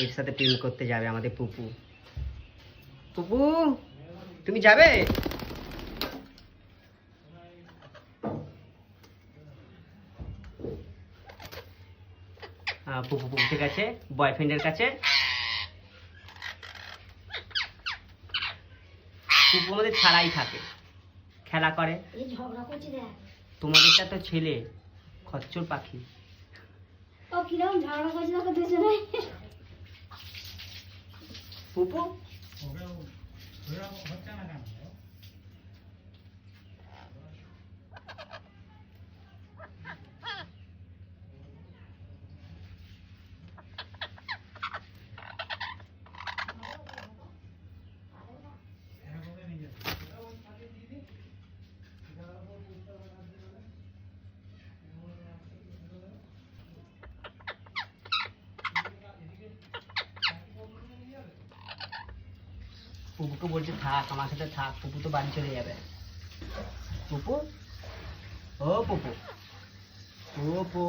এর সাথে প্রেম করতে যাবে আমাদের পুপু। পুপু তুমি যাবে? পুপু উঠে গেছে বয়ফ্রেন্ডের কাছে। পুপু আমাদের ছাড়াই থাকে, খেলা করে। তোমাদেরটা তো ছেলে, খচ্চর পাখি। পুপু পুপুকে বলছে থাক, আমার সাথে থাক। পুপু তো বাড়ি চলে যাবে। পুপু, ও পুপু, পুপু।